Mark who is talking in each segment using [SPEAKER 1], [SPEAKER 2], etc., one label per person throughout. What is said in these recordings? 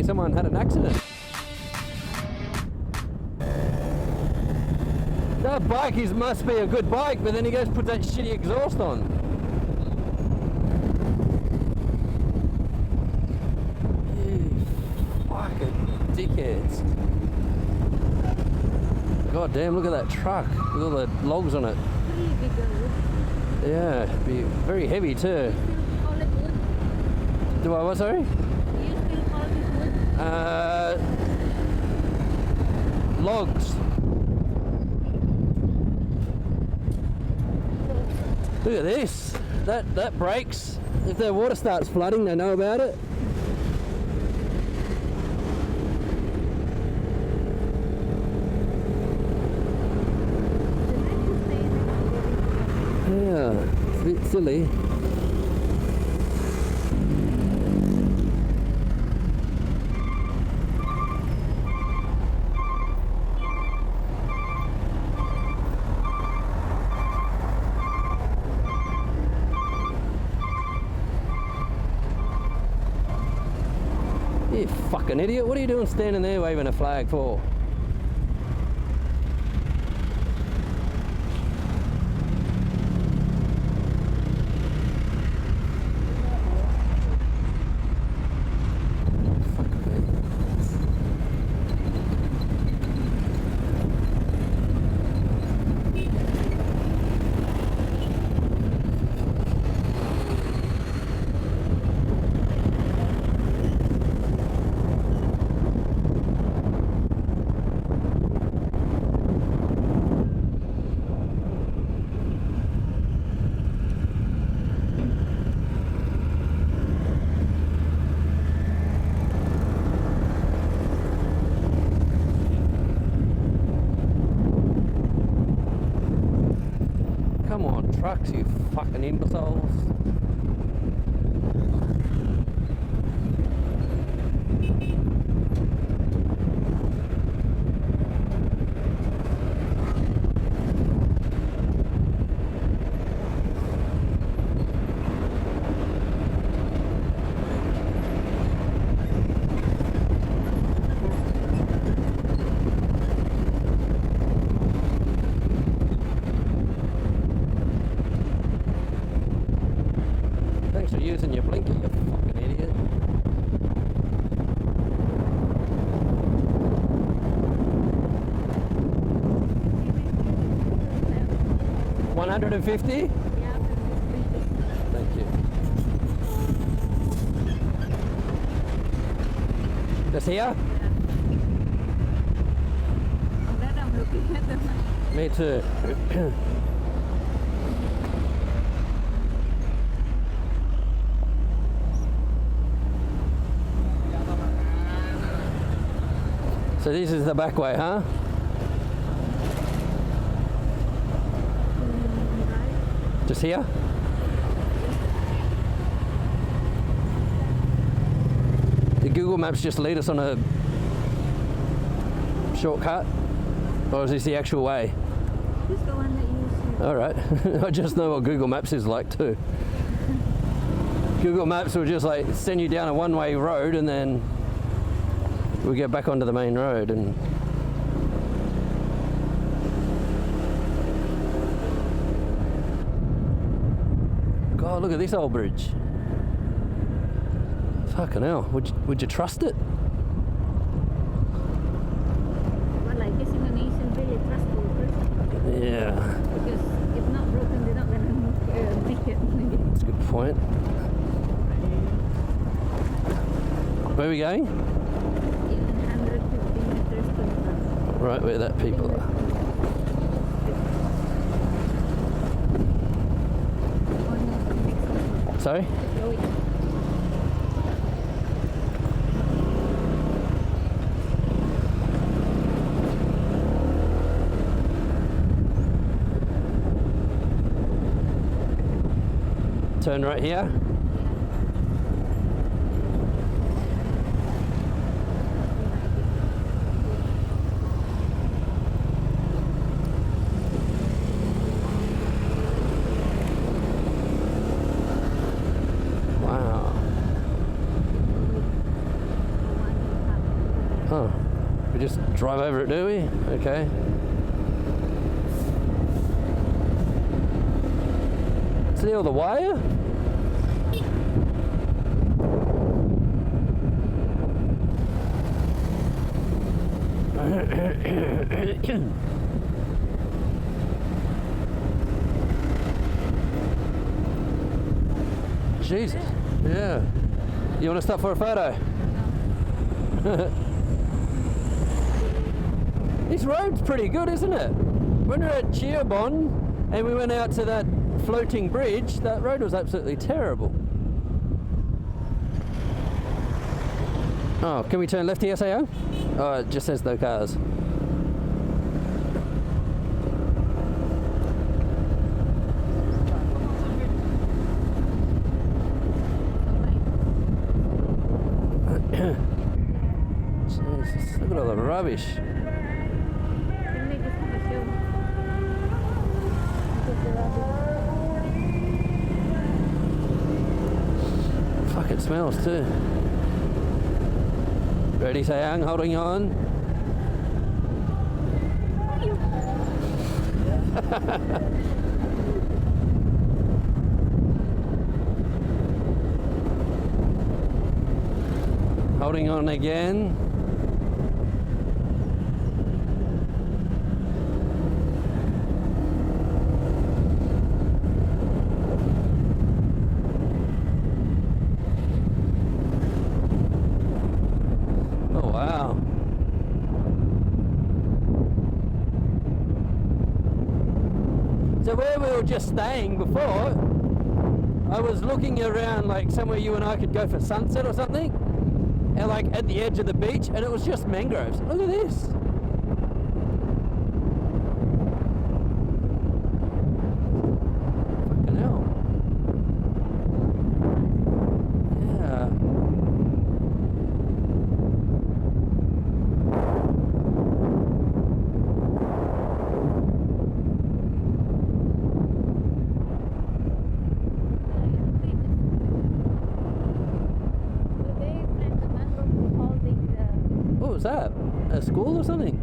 [SPEAKER 1] someone had an accident. That bike must be a good bike, but then he goes put that shitty exhaust on. You fucking dickheads. God damn, look at that truck with all the logs on it. Yeah, be very heavy too. Do I what, sorry? Logs. Look at this. That breaks. If the water starts flooding, they know about it. Yeah, it's a bit silly. You fucking idiot, what are you doing standing there waving a flag for? Come on, trucks, you fucking imbeciles. Thanks for using your blinker, you fucking idiot. $150?
[SPEAKER 2] Yeah.
[SPEAKER 1] Thank you. Just here?
[SPEAKER 2] I'm glad I'm looking at them.
[SPEAKER 1] Me too. So this is the back way, huh? Just here? Did Google Maps just lead us on a shortcut? Or is this the actual way?
[SPEAKER 2] This is the one that you see.
[SPEAKER 1] Alright. I just know what Google Maps is like too. Google Maps will just like send you down a one-way road and then we get back onto the main road and God, look at this old bridge. Fucking hell, would you trust it?
[SPEAKER 2] Well, I guess Indonesian really trustful person.
[SPEAKER 1] Yeah,
[SPEAKER 2] Because if not broken, they're not gonna make it.
[SPEAKER 1] that's a good point. Where are we going?
[SPEAKER 2] 150 meters to the front.
[SPEAKER 1] Right where that people are. Sorry? Turn right here. Wow. drive over it, do we? Okay. See all the wire? Jesus. Yeah. You want to stop for a photo? This road's pretty good, isn't it? When we were at Chiobon and we went out to that floating bridge, that road was absolutely terrible. Oh, can we turn left here, Sao? Oh, it just says no cars. Jesus, look at all the rubbish.
[SPEAKER 2] Can we just have a show? Because the rubbish.
[SPEAKER 1] Fuck, it smells too. Ready, Sayang? Holding on. Holding on again. Oh, wow. So where we were just staying before, I was looking around like somewhere you and I could go for sunset or something, and like at the edge of the beach, and it was just mangroves. Look at this. Fucking hell. Yeah. What was that? A school or something?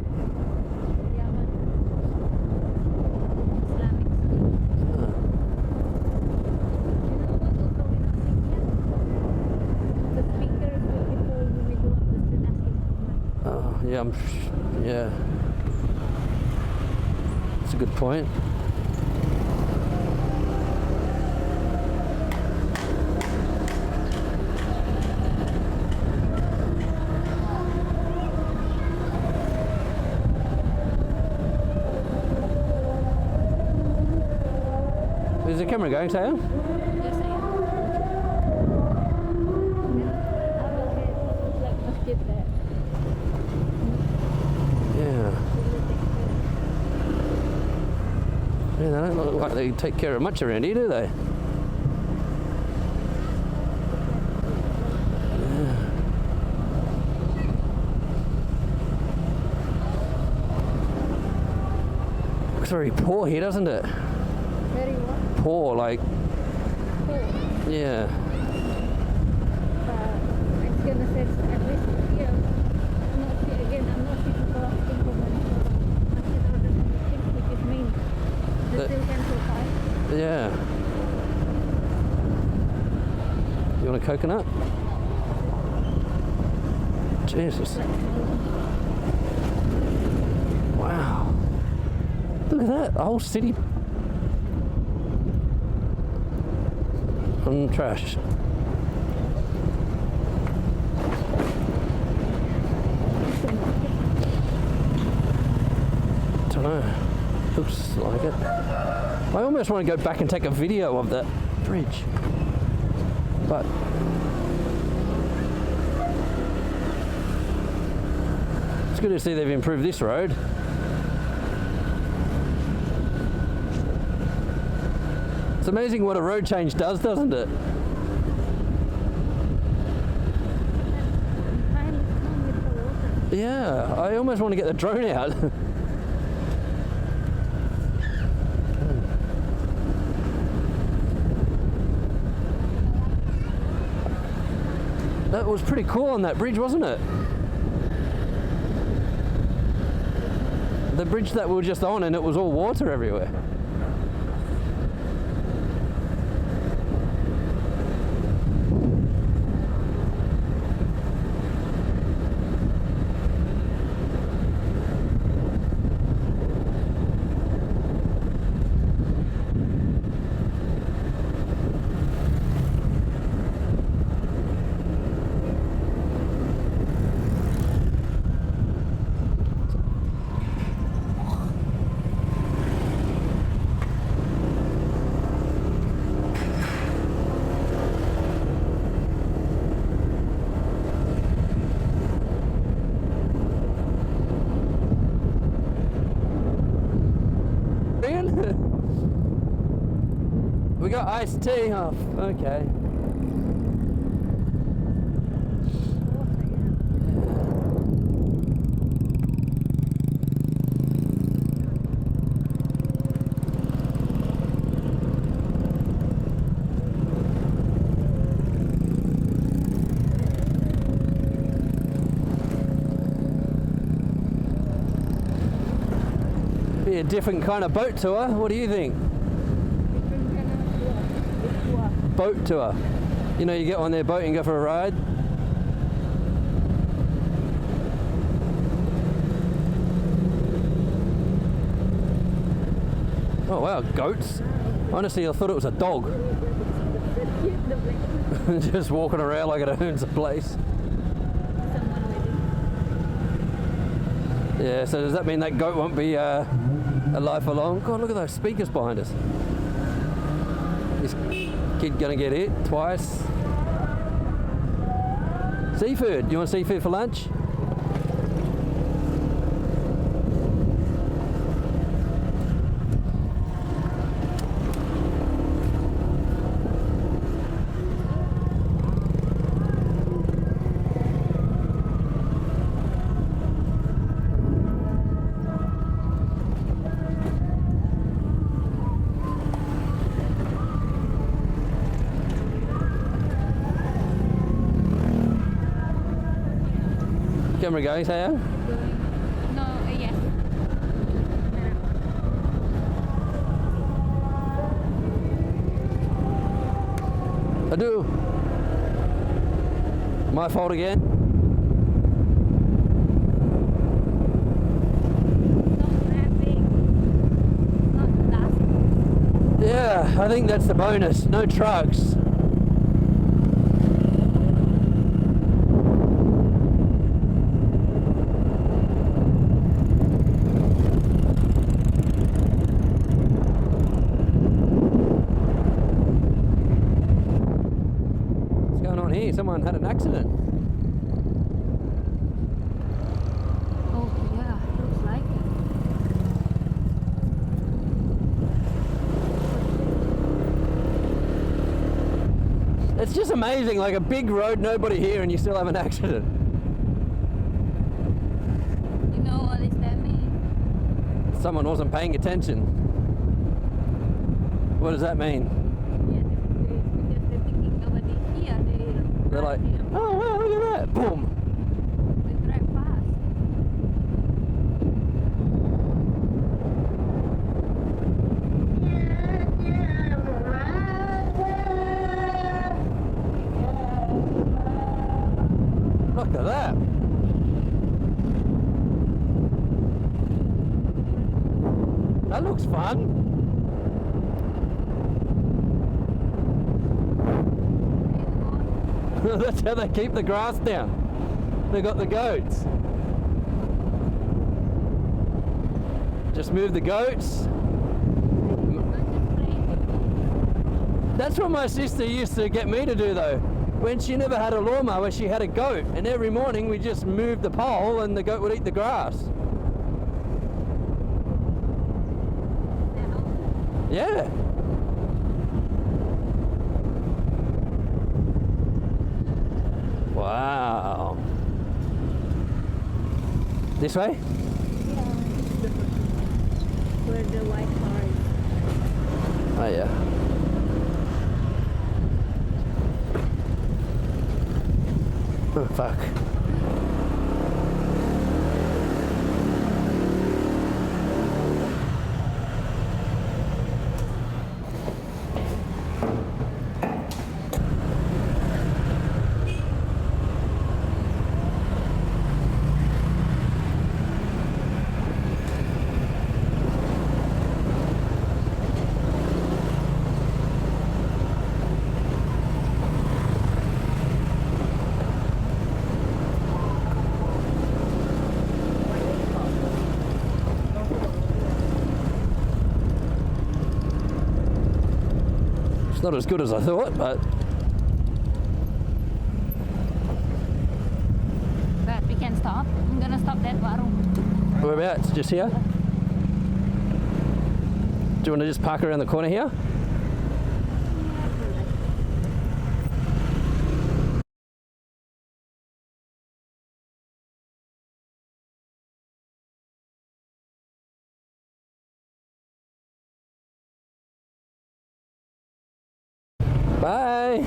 [SPEAKER 1] Oh, yeah, yeah. That's a good point. Is the camera going, Tayo?
[SPEAKER 2] Yes, I am. Like masjid there.
[SPEAKER 1] Yeah. Yeah, they don't look like they take care of much around here, do they? Yeah. Looks very poor here, doesn't it?
[SPEAKER 2] Very what?
[SPEAKER 1] Poor, like,
[SPEAKER 2] Cool.
[SPEAKER 1] yeah.
[SPEAKER 2] I'm gonna say at least here. I'm not sure again. I'm not sure people asking for money for masjid or the things which is main. The
[SPEAKER 1] The-
[SPEAKER 2] still cancel five.
[SPEAKER 1] Yeah. You want a coconut? Jesus. Wow. Look at that. The whole city. On trash. Don't know. Looks like it. I almost want to go back and take a video of that bridge. But it's good to see they've improved this road. It's amazing what a road change does, doesn't it?
[SPEAKER 2] Time is come with the water.
[SPEAKER 1] Yeah, I almost want to get the drone out. That was pretty cool on that bridge, wasn't it? The bridge that we were just on, and it was all water everywhere. We got iced tea. Oh, okay. Be a different kind of boat tour. What do you think? Boat tour. You know, you get on their boat and go for a ride. Oh wow, goats. Honestly, I thought it was a dog. Just walking around like it owns the place. Yeah, so does that mean that goat won't be alive for long? God, look at those speakers behind us. This kid gonna get hit twice. Seafood. You want seafood for lunch? Camera going, say
[SPEAKER 2] No, yes.
[SPEAKER 1] I do. My fault again.
[SPEAKER 2] Not that big. Not that.
[SPEAKER 1] Yeah, I think that's the bonus. No trucks. Someone had an accident.
[SPEAKER 2] Oh yeah, looks like it.
[SPEAKER 1] It's just amazing, like a big road, nobody here, and you still have an accident.
[SPEAKER 2] You know what does that mean?
[SPEAKER 1] Someone wasn't paying attention. What does that mean? They're like, oh wow, look at that, boom.
[SPEAKER 2] They drive fast.
[SPEAKER 1] Look at that. That looks fun. That's how they keep the grass down. They got the goats. Just move the goats. That's what my sister used to get me to do though. When she never had a lawnmower, she had a goat. And every morning we just moved the pole and the goat would eat the grass. Yeah. Wow. This way?
[SPEAKER 2] Yeah. Where the white car is.
[SPEAKER 1] Oh yeah. Oh fuck. Not as good as I thought, but
[SPEAKER 2] But we can stop. I'm gonna stop that warung.
[SPEAKER 1] whereabouts? Just here? Do you want to just park around the corner here? Bye.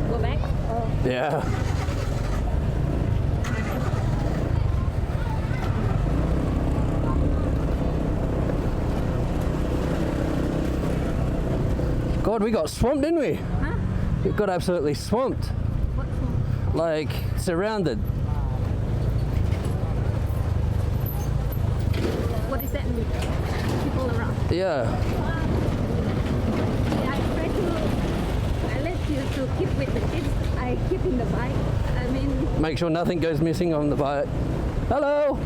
[SPEAKER 2] Go back. Oh.
[SPEAKER 1] Yeah. God, we got swamped, didn't we?
[SPEAKER 2] Huh?
[SPEAKER 1] We got absolutely swamped.
[SPEAKER 2] What for?
[SPEAKER 1] Like, surrounded.
[SPEAKER 2] What is that mean? People around.
[SPEAKER 1] Yeah.
[SPEAKER 2] I try to. I let you to keep with the kids. I keep in the bike. I mean.
[SPEAKER 1] Make sure nothing goes missing on the bike. Hello.